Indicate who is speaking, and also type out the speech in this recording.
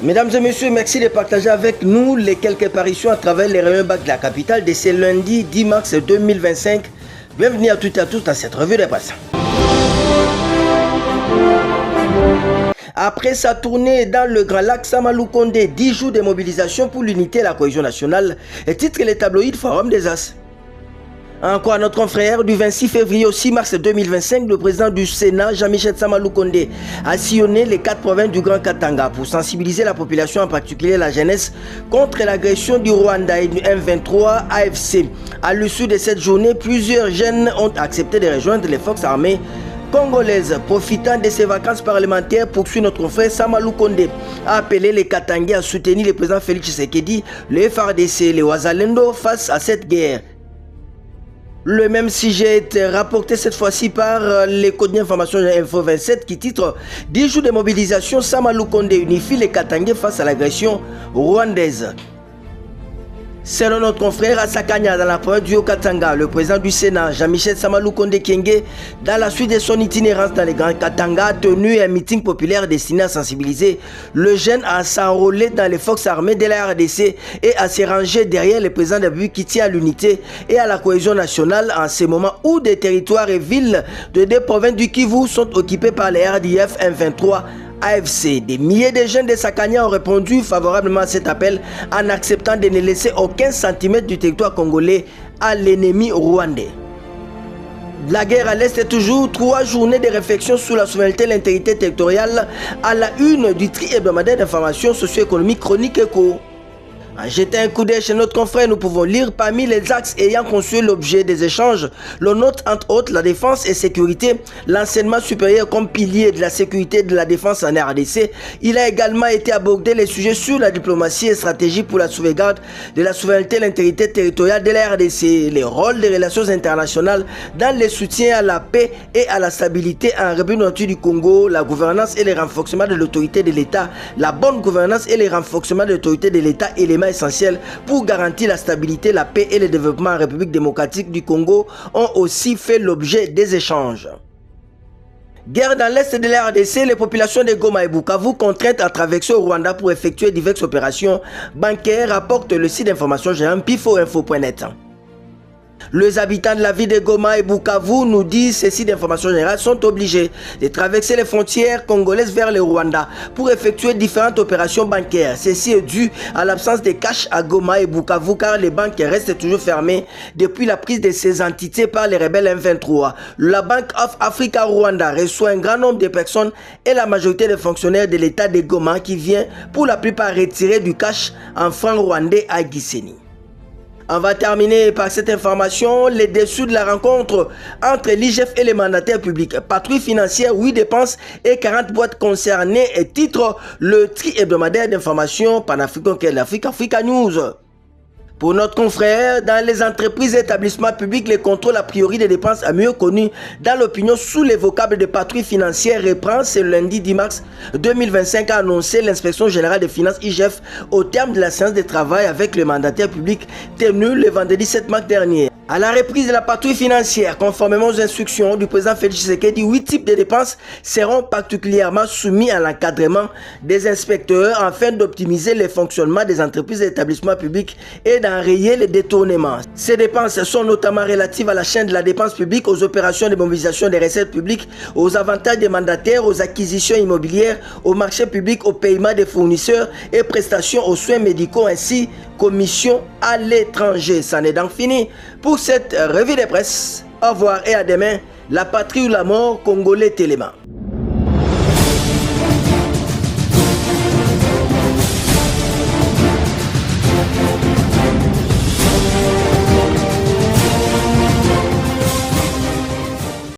Speaker 1: Mesdames et messieurs, merci de partager avec nous les quelques apparitions à travers les rayons bacs de la capitale de ce lundi 10 mars 2025. Bienvenue à toutes et à tous dans cette revue de presse. Après sa tournée dans le Grand Lac Samalou Kondé, 10 jours de mobilisation pour l'unité et la cohésion nationale, titre les tabloïds Forum des As. Encore notre confrère, du 26 février au 6 mars 2025, le président du Sénat, Jean-Michel Samalou Kondé, a sillonné les 4 provinces du Grand Katanga pour sensibiliser la population, en particulier la jeunesse, contre l'agression du Rwanda et du M23 AFC. À l'issue de cette journée, plusieurs jeunes ont accepté de rejoindre les forces armées congolaises. Profitant de ses vacances parlementaires, poursuit notre confrère Samalou Kondé, a appelé les Katangais à soutenir le président Félix Tshisekedi, le FARDC, les Wazalendo face à cette guerre. Le même sujet est rapporté cette fois-ci par les codes d'information Info 27 qui titre 10 jours de mobilisation, Samalou Kondé unifie les Katangais face à l'agression rwandaise. Selon notre confrère Asakanya dans la province du Haut-Katanga, le président du Sénat, Jean-Michel Samalou Kondé Kenge, dans la suite de son itinérance dans les Grands Katanga, a tenu un meeting populaire destiné à sensibiliser le jeune à s'enrôler dans les forces armées de la RDC et à se ranger derrière le président de la République qui tient à l'unité et à la cohésion nationale en ces moments où des territoires et villes de 2 provinces du Kivu sont occupés par les RDF M23 AFC. Des milliers de jeunes de Sakania ont répondu favorablement à cet appel en acceptant de ne laisser aucun centimètre du territoire congolais à l'ennemi rwandais. La guerre à l'Est est toujours 3 journées de réflexion sur la souveraineté et l'intégrité territoriale à la une du tri hebdomadaire d'informations socio-économiques chronique ECHO. En jetant un coup d'œil chez notre confrère, nous pouvons lire parmi les axes ayant conçu l'objet des échanges, l'on note entre autres la défense et sécurité, l'enseignement supérieur comme pilier de la sécurité et de la défense en RDC. Il a également été abordé les sujets sur la diplomatie et stratégie pour la sauvegarde de la souveraineté et l'intégrité territoriale de la RDC, les rôles des relations internationales dans le soutien à la paix et à la stabilité en République du Congo, la gouvernance et le renforcement de l'autorité de l'État, la bonne gouvernance et le renforcement de l'autorité de l'État, éléments essentiels pour garantir la stabilité, la paix et le développement en République démocratique du Congo, ont aussi fait l'objet des échanges. Guerre dans l'est de la RDC, les populations de Goma et Bukavu contraintes à traverser au Rwanda pour effectuer diverses opérations bancaires, rapporte le site d'information géant pifoinfo.net. Les habitants de la ville de Goma et Bukavu, nous disent ces sites d'information générale, sont obligés de traverser les frontières congolaises vers le Rwanda pour effectuer différentes opérations bancaires. Ceci est dû à l'absence de cash à Goma et Bukavu car les banques restent toujours fermées depuis la prise de ces entités par les rebelles M23. La Bank of Africa Rwanda reçoit un grand nombre de personnes et la majorité des fonctionnaires de l'état de Goma qui vient pour la plupart retirer du cash en francs rwandais à Gisenyi. On va terminer par cette information, les dessous de la rencontre entre l'IGF et les mandataires publics. Patrouille financière, 8 dépenses et 40 boîtes concernées et titre le tri hebdomadaire d'information panafricain qu'est l'Afrique, Africa News. Pour notre confrère, dans les entreprises et établissements publics, les contrôles a priori des dépenses mieux connus dans l'opinion sous les vocables de patrouille financière reprend ce lundi 10 mars 2025 a annoncé l'inspection générale des finances IGF au terme de la séance de travail avec le mandataire public tenue le vendredi 7 mars dernier. À la reprise de la patrouille financière, conformément aux instructions du président Félix Tshisekedi, 8 types de dépenses seront particulièrement soumis à l'encadrement des inspecteurs afin d'optimiser le fonctionnement des entreprises et établissements publics et d'enrayer les détournements. Ces dépenses sont notamment relatives à la chaîne de la dépense publique, aux opérations de mobilisation des recettes publiques, aux avantages des mandataires, aux acquisitions immobilières, aux marchés publics, au paiement des fournisseurs et prestations aux soins médicaux ainsi qu'aux missions à l'étranger. C'en est donc fini pour cette revue de presse. Au revoir et à demain. La patrie ou la mort, Congolais Téléma.